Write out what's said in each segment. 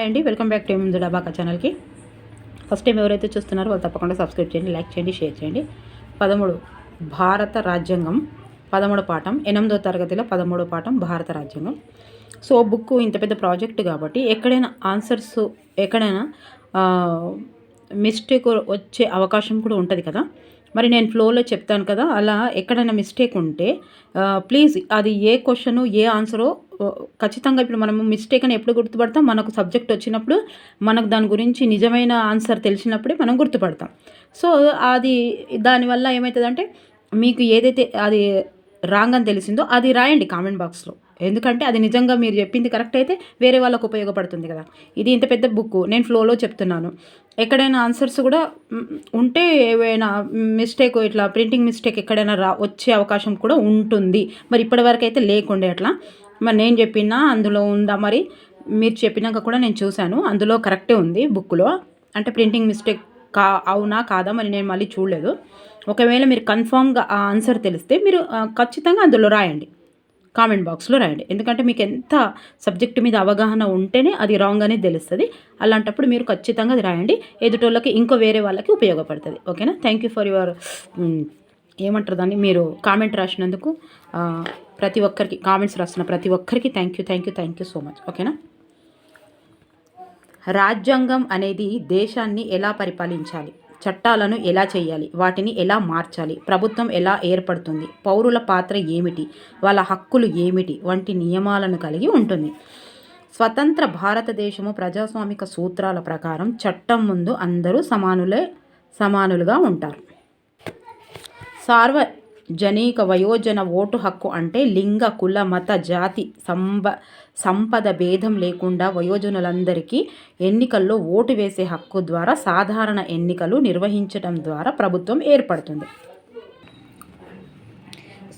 Hi అండి, welcome back to ముందు డబాకా ఛానల్కి. ఫస్ట్ టైం ఎవరైతే చూస్తున్నారో వాళ్ళు తప్పకుండా సబ్స్క్రైబ్ చేయండి, లైక్ చేయండి, షేర్ చేయండి. 13 భారత రాజ్యాంగం 13 పాఠం 8వ తరగతిలో 13 పాఠం భారత రాజ్యాంగం. సో బుక్ ఇంత పెద్ద ప్రాజెక్ట్ కాబట్టి ఎక్కడైనా ఆన్సర్స్ ఎక్కడైనా మిస్టేక్ వచ్చే అవకాశం కూడా ఉంటుంది కదా. మరి నేను ఫ్లోలో చెప్తాను కదా, అలా ఎక్కడైనా మిస్టేక్ ఉంటే ప్లీజ్ అది ఏ క్వశ్చను ఏ ఆన్సరో ఖచ్చితంగా ఇప్పుడు మనము మిస్టేక్ అని ఎప్పుడు గుర్తుపడతాం, మనకు సబ్జెక్ట్ వచ్చినప్పుడు మనకు దాని గురించి నిజమైన ఆన్సర్ తెలిసినప్పుడే మనం గుర్తుపడతాం. సో అది దానివల్ల ఏమవుతుందంటే మీకు ఏదైతే అది రాంగ్ అని తెలిసిందో అది రాయండి కామెంట్ బాక్స్లో. ఎందుకంటే అది నిజంగా మీరు చెప్పింది కరెక్ట్ అయితే వేరే వాళ్ళకు ఉపయోగపడుతుంది కదా. ఇది ఇంత పెద్ద బుక్, నేను ఫ్లోలో చెప్తున్నాను. ఎక్కడైనా ఆన్సర్స్ కూడా ఉంటే ఏవైనా మిస్టేక్ ఇట్లా ప్రింటింగ్ మిస్టేక్ ఎక్కడైనా వచ్చే అవకాశం కూడా ఉంటుంది. మరి ఇప్పటివరకు అయితే లేకుండే అట్లా. మరి నేను చెప్పినా అందులో ఉందా, మరి మీరు చెప్పినాక కూడా నేను చూశాను అందులో కరెక్టే ఉంది బుక్లో. అంటే ప్రింటింగ్ మిస్టేక్ అవునా కాదా మరి నేను మళ్ళీ చూడలేదు. ఒకవేళ మీరు కన్ఫామ్గా ఆ ఆన్సర్ తెలిస్తే మీరు ఖచ్చితంగా అందులో రాయండి, కామెంట్ బాక్స్లో రాయండి. ఎందుకంటే మీకు ఎంత సబ్జెక్టు మీద అవగాహన ఉంటేనే అది రాంగ్ అనేది తెలుస్తుంది. అలాంటప్పుడు మీరు ఖచ్చితంగా అది రాయండి, ఎదుటోళ్ళకి ఇంకో వేరే వాళ్ళకి ఉపయోగపడుతుంది. ఓకేనా. థ్యాంక్ యూ ఫర్ యువర్ ఏమంటారు దాన్ని, మీరు కామెంట్ రాసినందుకు ప్రతి ఒక్కరికి, కామెంట్స్ రాస్తున్న ప్రతి ఒక్కరికి థ్యాంక్ యూ సో మచ్. ఓకేనా. రాజ్యాంగం అనేది దేశాన్ని ఎలా పరిపాలించాలి, చట్టాలను ఎలా చేయాలి, వాటిని ఎలా మార్చాలి, ప్రభుత్వం ఎలా ఏర్పడుతుంది, పౌరుల పాత్ర ఏమిటి, వాళ్ళ హక్కులు ఏమిటి వంటి నియమాలను కలిగి ఉంటుంది. స్వతంత్ర భారతదేశము ప్రజాస్వామిక సూత్రాల ప్రకారం చట్టం ముందు అందరూ సమానులుగా ఉంటారు. సార్వజనిక వయోజన ఓటు హక్కు అంటే లింగ, కుల, మత, జాతి, సంపద భేదం లేకుండా వయోజనులందరికీ ఎన్నికల్లో ఓటు వేసే హక్కు ద్వారా సాధారణ ఎన్నికలు నిర్వహించడం ద్వారా ప్రభుత్వం ఏర్పడుతుంది.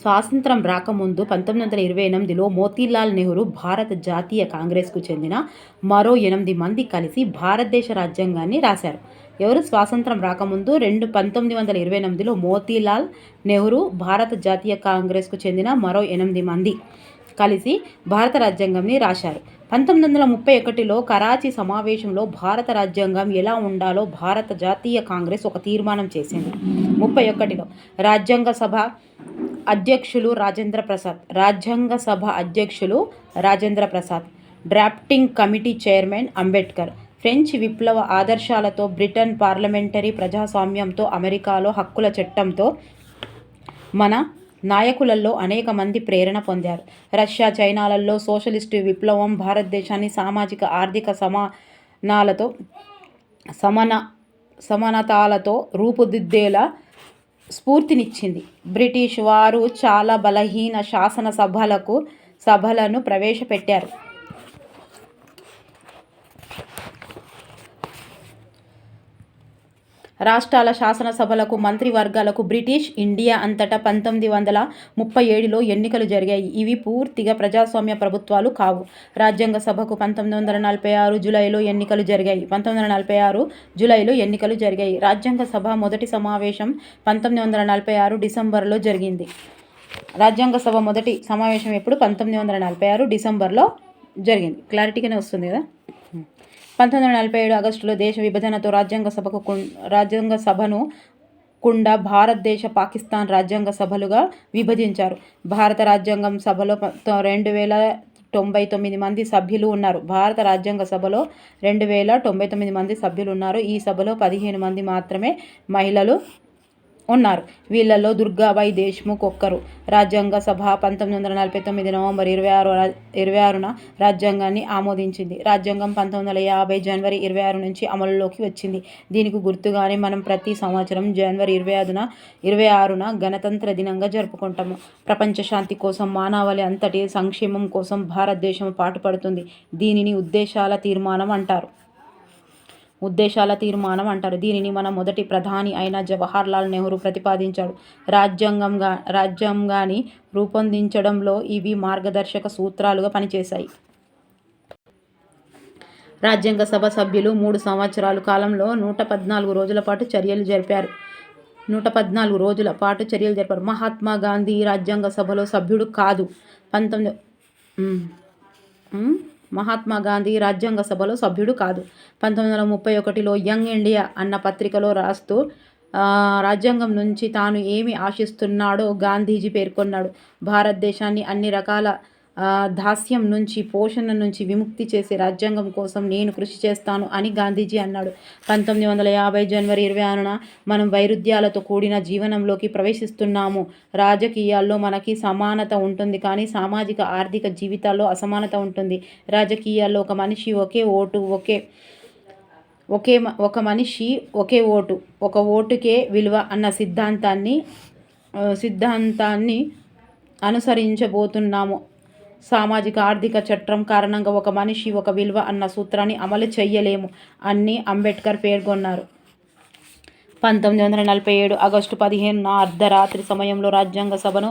స్వాతంత్రం రాకముందు 1928లో మోతీలాల్ నెహ్రూ భారత జాతీయ కాంగ్రెస్కు చెందిన మరో 8 మంది కలిసి భారతదేశ రాజ్యాంగాన్ని రాశారు. ఎవరు? స్వాతంత్రం రాకముందు 1928లో మోతీలాల్ నెహ్రూ భారత జాతీయ కాంగ్రెస్కు చెందిన మరో 8 మంది కలిసి భారత రాజ్యాంగాన్ని రాశారు. 1931లో కరాచీ సమావేశంలో భారత రాజ్యాంగం ఎలా ఉండాలో భారత జాతీయ కాంగ్రెస్ ఒక తీర్మానం చేసింది. 31లో రాజ్యాంగ సభ అధ్యక్షులు Rajendra Prasad, drafting committee chairman Ambedkar. French విప్లవ ఆదర్శాలతో, బ్రిటన్ పార్లమెంటరీ ప్రజాస్వామ్యంతో, అమెరికాలో హక్కుల చట్టంతో మన నాయకులలో అనేక మంది ప్రేరణ పొందారు. రష్యా, చైనాలలో సోషలిస్టు విప్లవం భారతదేశాన్ని సామాజిక ఆర్థిక సమానతాలతో రూపుదిద్దేలా స్ఫూర్తినిచ్చింది. బ్రిటిష్ వారు చాలా బలహీన శాసన సభలను ప్రవేశపెట్టారు. రాష్ట్రాల శాసనసభలకు, మంత్రివర్గాలకు బ్రిటిష్ ఇండియా అంతటా 1937లో ఎన్నికలు జరిగాయి. ఇవి పూర్తిగా ప్రజాస్వామ్య ప్రభుత్వాలు కావు. రాజ్యాంగ సభకు 1946 జూలైలో ఎన్నికలు జరిగాయి. రాజ్యాంగ సభ మొదటి సమావేశం 1946 డిసెంబర్లో జరిగింది. రాజ్యాంగ సభ మొదటి సమావేశం ఎప్పుడు? 1946 డిసెంబర్లో జరిగింది. క్లారిటీగానే వస్తుంది కదా. 1947 ఆగస్టులో దేశ విభజనతో రాజ్యాంగ సభను కుండా భారతదేశ, పాకిస్తాన్ రాజ్యాంగ సభలుగా విభజించారు. భారత రాజ్యాంగ సభలో 2099 మంది సభ్యులు ఉన్నారు. భారత రాజ్యాంగ సభలో 2099 మంది సభ్యులు ఉన్నారు. ఈ సభలో 15 మంది మాత్రమే మహిళలు ఉన్నారు. వీళ్ళల్లో దుర్గాబాయి దేశ్ముఖ్ ఒక్కరు. రాజ్యాంగ సభ 1949 నవంబర్ 26న రాజ్యాంగాన్ని ఆమోదించింది. రాజ్యాంగం 1950 జనవరి 26 నుంచి అమలులోకి వచ్చింది. దీనికి గుర్తుగానే మనం ప్రతి సంవత్సరం జనవరి 26న గణతంత్ర దినంగా జరుపుకుంటాము. ప్రపంచ శాంతి కోసం, మానవాళి అంతటి సంక్షేమం కోసం భారతదేశం పాటుపడుతుంది. దీనిని ఉద్దేశాల తీర్మానం అంటారు. దీనిని మన మొదటి ప్రధాని అయిన జవహర్లాల్ నెహ్రూ ప్రతిపాదించాడు. రాజ్యాంగాన్ని రూపొందించడంలో ఇవి మార్గదర్శక సూత్రాలుగా పనిచేశాయి. రాజ్యాంగ సభ సభ్యులు 3 సంవత్సరాల కాలంలో 114 రోజుల పాటు చర్యలు జరిపారు. మహాత్మా గాంధీ రాజ్యాంగ సభలో సభ్యుడు కాదు. మహాత్మా గాంధీ రాజ్యాంగ సభలో సభ్యుడు కాదు. 1931లో యంగ్ ఇండియా అన్న పత్రికలో రాస్తూ రాజ్యాంగం నుంచి తాను ఏమి ఆశిస్తున్నాడో గాంధీజీ పేర్కొన్నాడు. భారతదేశాన్ని అన్ని రకాల దాస్యం నుంచి, పోషణ నుంచి విముక్తి చేసే రాజ్యాంగం కోసం నేను కృషి చేస్తాను అని గాంధీజీ అన్నాడు. 1950 జనవరి 26న మనం వైరుధ్యాలతో కూడిన జీవనంలోకి ప్రవేశిస్తున్నాము. రాజకీయాల్లో మనకి సమానత ఉంటుంది, కానీ సామాజిక ఆర్థిక జీవితాల్లో అసమానత ఉంటుంది. రాజకీయాల్లో ఒక మనిషి ఒకే ఓటు, ఒక మనిషి ఒకే ఓటు, ఒక ఓటుకే విలువ అన్న సిద్ధాంతాన్ని అనుసరించబోతున్నాము. సామాజిక ఆర్థిక చట్టం కారణంగా ఒక మనిషి ఒక విలువ అన్న సూత్రాన్ని అమలు చేయలేము అని అంబేద్కర్ పేర్కొన్నారు. 1947 ఆగస్టు 15న అర్ధరాత్రి సమయంలో రాజ్యాంగ సభను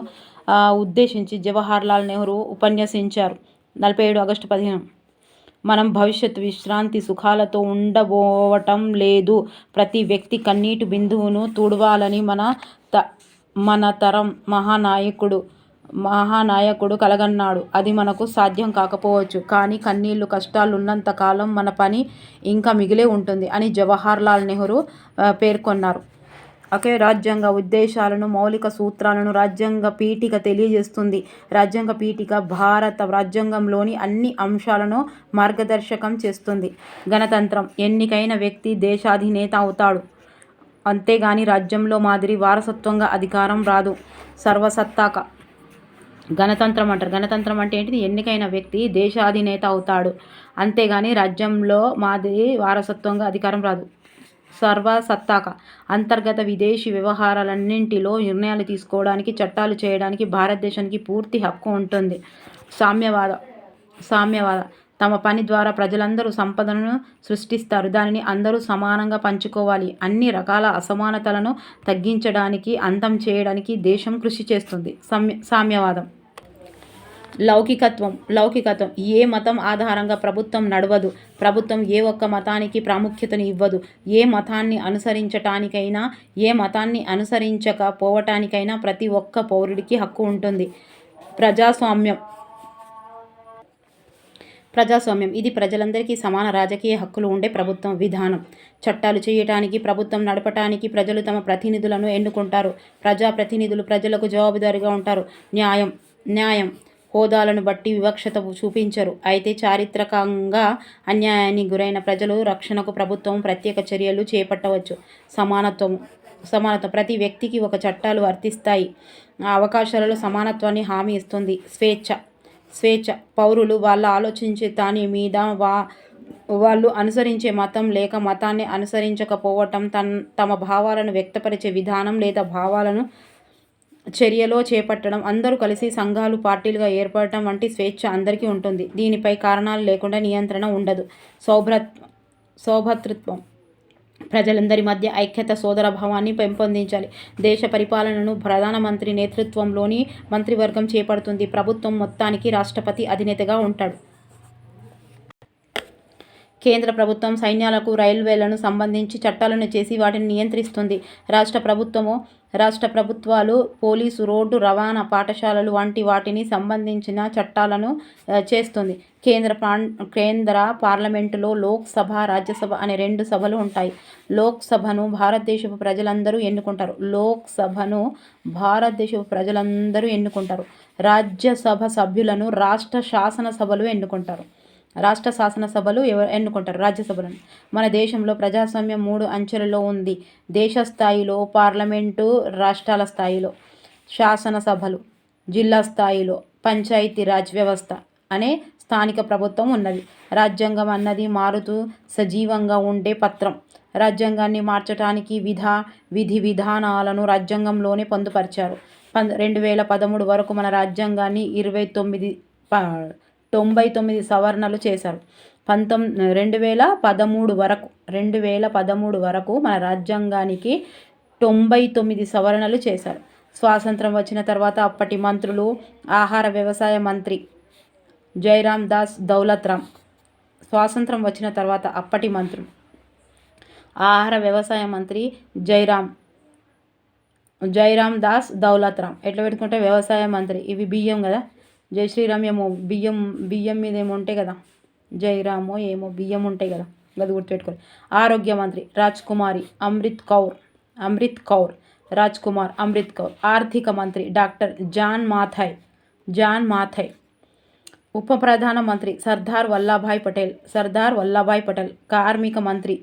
ఉద్దేశించి జవహర్లాల్ నెహ్రూ ఉపన్యసించారు. 47 ఆగస్టు 15. మనం భవిష్యత్ విశ్రాంతి సుఖాలతో ఉండబోవటం లేదు. ప్రతి వ్యక్తి కన్నీటి బిందువును తుడవాలని మన తరం మహానాయకుడు కలగన్నాడు. అది మనకు సాధ్యం కాకపోవచ్చు, కానీ కన్నీళ్లు, కష్టాలున్నంత కాలం మన పని ఇంకా మిగిలే ఉంటుంది అని జవహర్లాల్ నెహ్రూ పేర్కొన్నారు. రాజ్యాంగ ఉద్దేశాలను, మౌలిక సూత్రాలను రాజ్యాంగ పీఠిక తెలియజేస్తుంది. రాజ్యాంగ పీఠిక భారత రాజ్యాంగంలోని అన్ని అంశాలను మార్గదర్శకం చేస్తుంది. గణతంత్రం. ఎన్నికైన వ్యక్తి దేశాధినేత అవుతాడు, అంతేగాని రాజ్యంలో మాదిరి వారసత్వంగా అధికారం రాదు. సర్వసత్తాక గణతంత్రం అంటారు. గణతంత్రం అంటే ఏంటిది? ఎన్నికైన వ్యక్తి దేశాధినేత అవుతాడు, అంతేగాని రాజ్యంలో మాదిరి వారసత్వంగా అధికారం రాదు. సర్వసత్తాక. అంతర్గత విదేశీ వ్యవహారాలన్నింటిలో నిర్ణయాలు తీసుకోవడానికి, చట్టాలు చేయడానికి భారతదేశానికి పూర్తి హక్కు ఉంటుంది. సామ్యవాద. తమ పని ద్వారా ప్రజలందరూ సంపదను సృష్టిస్తారు, దానిని అందరూ సమానంగా పంచుకోవాలి. అన్ని రకాల అసమానతలను తగ్గించడానికి, అంతం చేయడానికి దేశం కృషి చేస్తుంది. సామ్యవాదం. లౌకికత్వం. ఏ మతం ఆధారంగా ప్రభుత్వం నడవదు. ప్రభుత్వం ఏ ఒక్క మతానికి ప్రాముఖ్యతను ఇవ్వదు. ఏ మతాన్ని అనుసరించటానికైనా, ఏ మతాన్ని అనుసరించకపోవటానికైనా ప్రతి ఒక్క పౌరుడికి హక్కు ఉంటుంది. ప్రజాస్వామ్యం. ఇది ప్రజలందరికీ సమాన రాజకీయ హక్కులు ఉండే ప్రభుత్వం విధానం. చట్టాలు చేయటానికి, ప్రభుత్వం నడపటానికి ప్రజలు తమ ప్రతినిధులను ఎన్నుకుంటారు. ప్రజాప్రతినిధులు ప్రజలకు జవాబుదారీగా ఉంటారు. న్యాయం. హోదాలను బట్టి వివక్షత చూపించరు. అయితే చారిత్రకంగా అన్యాయానికి గురైన ప్రజలు రక్షణకు ప్రభుత్వం ప్రత్యేక చర్యలు చేపట్టవచ్చు. సమానత్వం. ప్రతి వ్యక్తికి ఒక చట్టాలు వర్తిస్తాయి. అవకాశాలలో సమానత్వాన్ని హామీ ఇస్తుంది. స్వేచ్ఛ. పౌరులు వాళ్ళ ఆలోచించే దాని మీద, వాళ్ళు అనుసరించే మతం లేక మతాన్ని అనుసరించకపోవటం, తమ భావాలను వ్యక్తపరిచే విధానం లేదా భావాలను చర్యలో చేపట్టడం, అందరూ కలిసి సంఘాలు, పార్టీలుగా ఏర్పడటం వంటి స్వేచ్ఛ అందరికీ ఉంటుంది. దీనిపై కారణాలు లేకుండా నియంత్రణ ఉండదు. సౌభ్రాతృత్వం. ప్రజలందరి మధ్య ఐక్యత, సోదరభావాన్ని పెంపొందించాలి. దేశ పరిపాలనను ప్రధానమంత్రి నేతృత్వంలోని మంత్రివర్గం చేపడుతుంది. ప్రభుత్వం మొత్తానికి రాష్ట్రపతి అధినేతగా ఉంటాడు. కేంద్ర ప్రభుత్వం సైన్యాలకు, రైల్వేలను సంబంధించి చట్టాలను చేసి వాటిని నియంత్రిస్తుంది. రాష్ట్ర ప్రభుత్వాలు పోలీసు, రోడ్డు రవాణా, పాఠశాలలు వంటి వాటిని సంబంధించిన చట్టాలను చేస్తుంది. కేంద్ర పార్లమెంటులో లోక్ సభ, రాజ్యసభ అనే 2 సభలు ఉంటాయి. లోక్సభను భారతదేశపు ప్రజలందరూ ఎన్నుకుంటారు. రాజ్యసభ సభ్యులను రాష్ట్ర శాసనసభలు ఎన్నుకుంటారు. రాజ్యసభలను. మన దేశంలో ప్రజాస్వామ్యం 3 అంచెలలో ఉంది. దేశ స్థాయిలో పార్లమెంటు, రాష్ట్రాల స్థాయిలో శాసనసభలు, జిల్లా స్థాయిలో పంచాయతీరాజ్ వ్యవస్థ అనే స్థానిక ప్రభుత్వం ఉన్నది. రాజ్యాంగం అన్నది మారుతూ సజీవంగా ఉండే పత్రం. రాజ్యాంగాన్ని మార్చటానికి విధి విధానాలను రాజ్యాంగంలోనే పొందుపరిచారు. 2013 వరకు మన రాజ్యాంగాన్ని 99 సవరణలు చేశారు. 2013 వరకు మన రాజ్యాంగానికి 99 సవరణలు చేశారు. స్వాతంత్రం వచ్చిన తర్వాత అప్పటి మంత్రులు ఆహార వ్యవసాయ మంత్రి జైరాం దాస్ దౌలత్రాం. స్వాతంత్రం వచ్చిన తర్వాత అప్పటి మంత్రులు ఆహార వ్యవసాయ మంత్రి జైరాం దాస్ దౌలత్రాం. ఎట్లా పెట్టుకుంటే వ్యవసాయ మంత్రి. ఇవి బియ్యం కదా, జై శ్రీరామ్ ఏమో బియ్యం మీద ఏమో ఉంటాయి కదా, జయరామో ఏమో బియ్యం ఉంటాయి కదా, అది గుర్తుపెట్టుకోవాలి. ఆరోగ్య మంత్రి రాజ్ కుమారి అమృత్ కౌర్ రాజ్ కుమార్ అమృత్ కౌర్. ఆర్థిక మంత్రి డాక్టర్ జాన్ మాథై. ఉప ప్రధాన మంత్రి సర్దార్ వల్లభాయ్ పటేల్. కార్మిక మంత్రి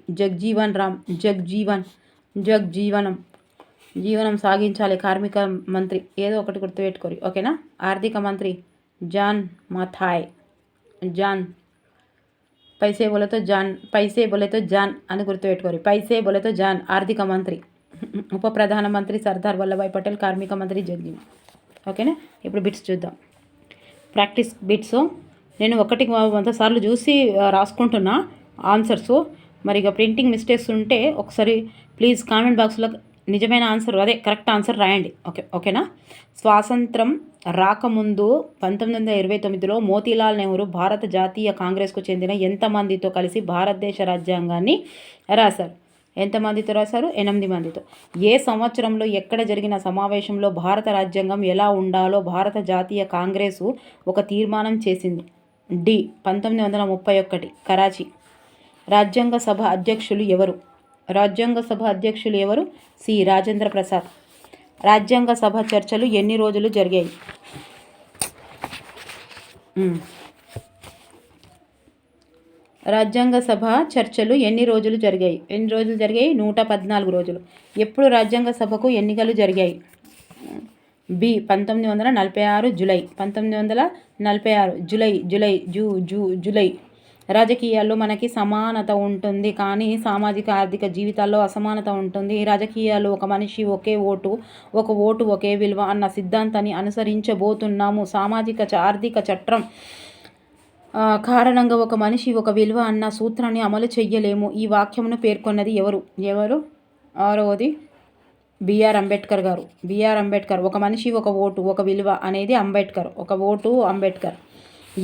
జీవనం సాగించాలి కార్మిక మంత్రి, ఏదో ఒకటి గుర్తుపెట్టుకోరు, ఓకేనా. ఆర్థిక మంత్రి జాన్ మాథాయ్. పైసే బోలేతో జాన్ అని గుర్తుపెట్టుకోరు. పైసే బోలేతో జాన్ ఆర్థిక మంత్రి. ఉప ప్రధాన మంత్రి సర్దార్ వల్లభాయ్ పటేల్. కార్మిక మంత్రి జగజీవన్. ఓకేనా. ఇప్పుడు బిట్స్ చూద్దాం. ప్రాక్టీస్ బిట్స్ నేను 100 సార్లు చూసి రాసుకుంటున్నా ఆన్సర్స్. మరి ఇక ప్రింటింగ్ మిస్టేక్స్ ఉంటే ఒకసారి ప్లీజ్ కామెంట్ బాక్స్లో నిజమైన ఆన్సర్, అదే కరెక్ట్ ఆన్సర్ రాయండి. ఓకేనా. స్వాతంత్రం రాకముందు 1929లో మోతీలాల్ నెహ్రూ భారత జాతీయ కాంగ్రెస్కు చెందిన ఎంతమందితో కలిసి భారతదేశ రాజ్యాంగాన్ని రాశారు? ఎంతమందితో రాశారు? 8 మందితో. ఏ సంవత్సరంలో ఎక్కడ జరిగిన సమావేశంలో భారత రాజ్యాంగం ఎలా ఉండాలో భారత జాతీయ కాంగ్రెసు ఒక తీర్మానం చేసింది? డి 1931 కరాచీ. రాజ్యాంగ సభ అధ్యక్షులు ఎవరు? సి రాజేంద్ర ప్రసాద్. రాజ్యాంగ సభ చర్చలు ఎన్ని రోజులు జరిగాయి? రాజ్యాంగ సభ చర్చలు ఎన్ని రోజులు జరిగాయి? 114 రోజులు. ఎప్పుడు రాజ్యాంగ సభకు ఎన్నికలు జరిగాయి? B 1946 July. 1946 జూలై. రాజకీయాల్లో మనకి సమానత ఉంటుంది, కానీ సామాజిక ఆర్థిక జీవితాల్లో అసమానత ఉంటుంది. రాజకీయాల్లో ఒక మనిషి ఒకే ఓటు, ఒక ఓటు ఒకే విలువ అన్న సిద్ధాంతాన్ని అనుసరించబోతున్నాము. సామాజిక ఆర్థిక చట్టం కారణంగా ఒక మనిషి ఒక విలువ అన్న సూత్రాన్ని అమలు చెయ్యలేము. ఈ వాక్యమును పేర్కొన్నది ఎవరు? ఆరవది బిఆర్ అంబేద్కర్ గారు. ఒక మనిషి ఒక ఓటు ఒక విలువ అనేది అంబేద్కర్.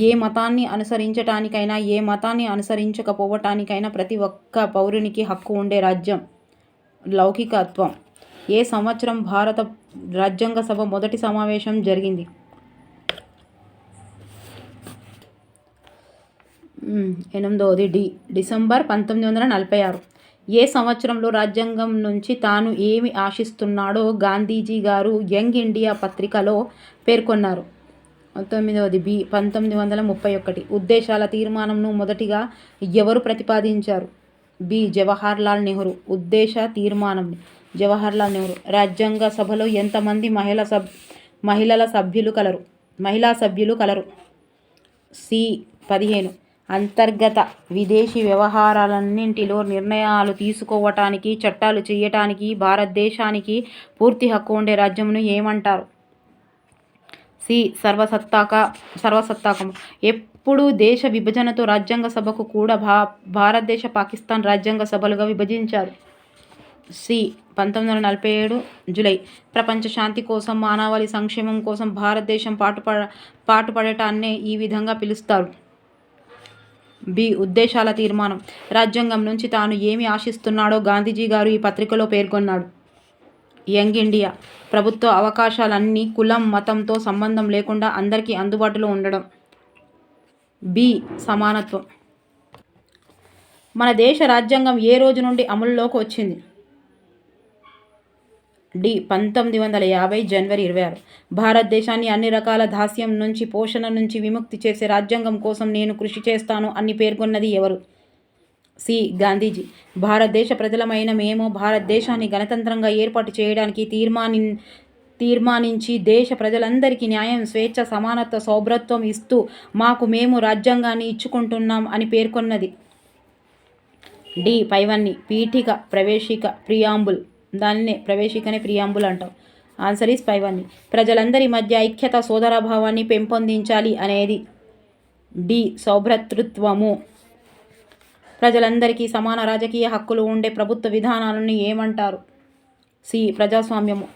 ఏ మతాన్ని అనుసరించటానికైనా ఏ మతాన్ని అనుసరించకపోవటానికైనా ప్రతి ఒక్క పౌరునికి హక్కు ఉండే రాజ్యం లౌకికత్వం. ఏ సంవత్సరం భారత రాజ్యాంగ సభ మొదటి సమావేశం జరిగింది? 8వ డిసెంబర్ 1946. ఏ సంవత్సరంలో రాజ్యాంగం నుంచి తాను ఏమి ఆశిస్తున్నాడో గాంధీజీ గారు యంగ్ ఇండియా పత్రికలో పేర్కొన్నారు? 9వ 1931. ఉద్దేశాల తీర్మానంను మొదటిగా ఎవరు ప్రతిపాదించారు? బి జవహర్లాల్ నెహ్రూ. ఉద్దేశ తీర్మానం జవహర్లాల్ నెహ్రూ. రాజ్యాంగ సభలో ఎంతమంది మహిళా సభ్యులు కలరు? సి 15. అంతర్గత విదేశీ వ్యవహారాలన్నింటిలో నిర్ణయాలు తీసుకోవటానికి చట్టాలు చేయటానికి భారతదేశానికి పూర్తి హక్కు ఉండే రాజ్యమును ఏమంటారు? సి సర్వసత్తాకం. ఎప్పుడు దేశ విభజనతో రాజ్యాంగ సభకు కూడా భారతదేశ పాకిస్తాన్ రాజ్యాంగ సభలుగా విభజించారు? C 1947 July. ప్రపంచ శాంతి కోసం మానవాళి సంక్షేమం కోసం భారతదేశం పాటుపడటాన్నే ఈ విధంగా పిలుస్తారు? బి ఉద్దేశాల తీర్మానం. రాజ్యాంగం నుంచి తాను ఏమి ఆశిస్తున్నాడో గాంధీజీ గారు ఈ పత్రికలో పేర్కొన్నాడు? Young India. ప్రభుత్వ అవకాశాలన్నీ కులం మతంతో సంబంధం లేకుండా అందరికీ అందుబాటులో ఉండడం. బి సమానత్వం. మన దేశ రాజ్యాంగం ఏ రోజు నుండి అమలులోకి వచ్చింది? డి 1950 జనవరి 26. భారతదేశాన్ని అన్ని రకాల దాస్యం నుంచి పోషణ నుంచి విముక్తి చేసే రాజ్యాంగం కోసం నేను కృషి చేస్తాను అని పేర్కొన్నది ఎవరు? సి గాంధీజీ. భారతదేశ ప్రజలమైన మేము భారతదేశాన్ని గణతంత్రంగా ఏర్పాటు చేయడానికి తీర్మానించి దేశ ప్రజలందరికీ న్యాయం, స్వేచ్ఛ, సమానత్వ, సౌభ్రత్వం ఇస్తూ మేము రాజ్యాంగాన్ని ఇచ్చుకుంటున్నాం అని పేర్కొన్నది? డి పైవన్నీ. పీఠిక, ప్రవేశిక, ప్రియాంబుల్. దానినే ప్రవేశికనే ప్రియాంబుల్ అంటాం. ఆన్సర్ ఈస్ పైవన్నీ. ప్రజలందరి మధ్య ఐక్యత, సోదరభావాన్ని పెంపొందించాలి అనేది? డి సౌభ్రతృత్వము. ప్రజలందరికీ సమాన రాజకీయ హక్కులు ఉండే ప్రభుత్వ విధానాలను ఏమంటారు? సి ప్రజాస్వామ్యము.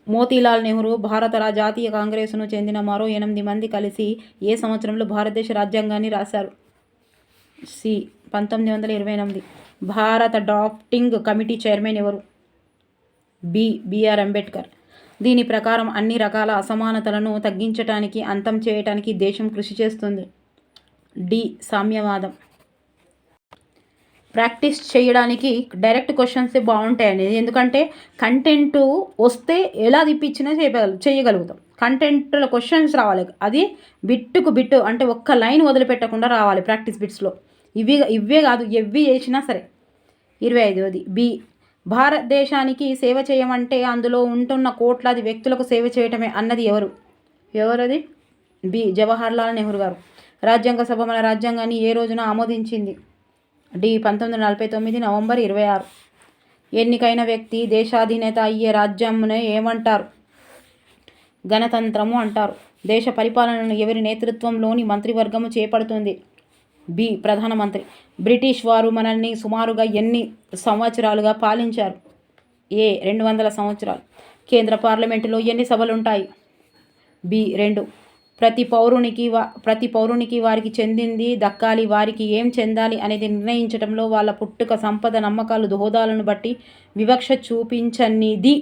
మోతీలాల్ నెహ్రూ భారత జాతీయ కాంగ్రెస్ను చెందిన మరో 8 మంది కలిసి ఏ సంవత్సరంలో భారతదేశ రాజ్యాంగాన్ని రాశారు? సి 1928. భారత డ్రాఫ్టింగ్ కమిటీ చైర్మన్ ఎవరు? B BR Ambedkar. దీని ప్రకారం అన్ని రకాల అసమానతలను తగ్గించటానికి, అంతం చేయటానికి దేశం కృషి చేస్తుంది. డి సామ్యవాదం. ప్రాక్టీస్ చేయడానికి డైరెక్ట్ క్వశ్చన్సే బాగుంటాయండి. ఎందుకంటే కంటెంట్ వస్తే ఎలా తిప్పించినా చేయగలుగుతాం. కంటెంట్లో క్వశ్చన్స్ రావాలి, అది బిట్టుకు బిట్టు అంటే ఒక్క లైన్ వదిలిపెట్టకుండా రావాలి ప్రాక్టీస్ బిట్స్లో. ఇవే కాదు, ఎవ్వి చేసినా సరే. 25ది బి భారతదేశానికి సేవ చేయమంటే అందులో ఉంటున్న కోట్లాది వ్యక్తులకు సేవ చేయటమే అన్నది ఎవరది? బి జవహర్లాల్ నెహ్రూ గారు. రాజ్యాంగ సభ మన రాజ్యాంగాన్ని ఏ రోజున ఆమోదించింది? D 1949 November 26. ఎన్నికైన వ్యక్తి దేశాధినేత అయ్యే రాజ్యంను ఏమంటారు? గణతంత్రము అంటారు. దేశ పరిపాలనను ఎవరి నేతృత్వంలోని మంత్రివర్గము చేపడుతుంది? బి ప్రధానమంత్రి. బ్రిటిష్ వారు మనల్ని సుమారుగా ఎన్ని సంవత్సరాలుగా పాలించారు? ఏ 200 సంవత్సరాలు. కేంద్ర పార్లమెంటులో ఎన్ని సభలుంటాయి? బి 2. ప్రతి పౌరునికి వారికి చెందింది దక్కాలి, వారికి ఏం చెందాలి అనేది నిర్ణయించడంలో వాళ్ళ పుట్టుక, సంపద, నమ్మకాలు, దోహదాలను బట్టి వివక్ష చూపించనిది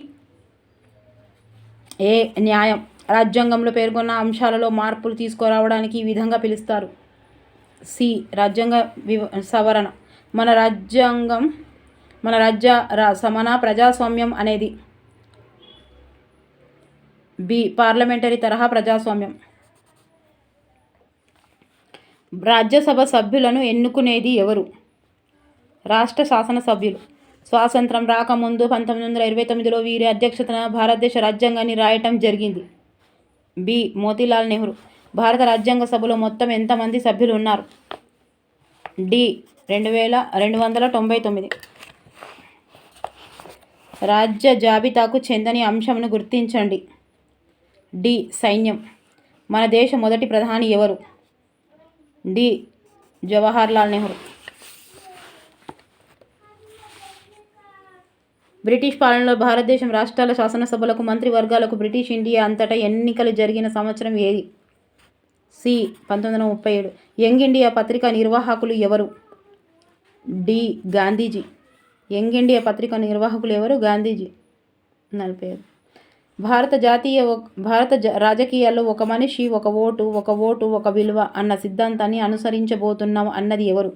ఏ న్యాయం. రాజ్యాంగంలో పేర్కొన్న అంశాలలో మార్పులు తీసుకురావడానికి ఈ విధంగా పిలుస్తారు? సి రాజ్యాంగ సవరణ. మన ప్రజాస్వామ్యం అనేది? బి పార్లమెంటరీ తరహా ప్రజాస్వామ్యం. రాజ్యసభ సభ్యులను ఎన్నుకునేది ఎవరు? రాష్ట్ర శాసనసభ్యులు. స్వాతంత్రం రాకముందు 1929లో వీరి అధ్యక్షతన భారతదేశ రాజ్యాంగాన్ని రాయటం జరిగింది. బి మోతీలాల్ నెహ్రూ. భారత రాజ్యాంగ సభలో మొత్తం ఎంతమంది సభ్యులు ఉన్నారు? డి 2299. రాజ్య జాబితాకు చెందని అంశంను గుర్తించండి. డి సైన్యం. మన దేశ మొదటి ప్రధాని ఎవరు? డి జవహర్లాల్ నెహ్రూ. బ్రిటిష్ పాలనలో భారతదేశం రాష్ట్రాల శాసనసభలకు, మంత్రివర్గాలకు బ్రిటిష్ ఇండియా అంతటా ఎన్నికలు జరిగిన సంవత్సరం ఏది? సి 1937. యంగ్ ఇండియా పత్రిక నిర్వాహకులు ఎవరు? డి గాంధీజీ. యంగ్ ఇండియా పత్రిక నిర్వాహకులు ఎవరు? గాంధీజీ. 45. భారత రాజకీయాల్లో ఒక మనిషి ఒక ఓటు ఒక విలువ అన్న సిద్ధాంతాన్ని అనుసరించబోతున్నాం అన్నది ఎవరు?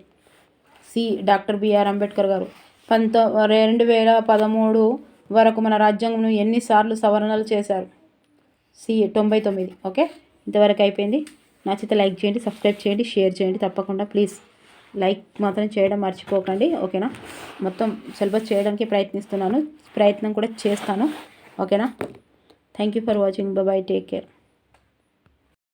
సి డాక్టర్ బిఆర్ అంబేద్కర్ గారు. 2013 వరకు మన రాజ్యాంగంను ఎన్నిసార్లు సవరణలు చేశారు? సి 99. ఓకే, ఇంతవరకు అయిపోయింది. నచ్చితే లైక్ చేయండి, సబ్స్క్రైబ్ చేయండి, షేర్ చేయండి తప్పకుండా. ప్లీజ్ లైక్ మాత్రం చేయడం మర్చిపోకండి. ఓకేనా? మొత్తం సిలబస్ చేయడానికి ప్రయత్నం కూడా చేస్తాను. ఓకేనా? Thank you for watching. Bye bye. Take care.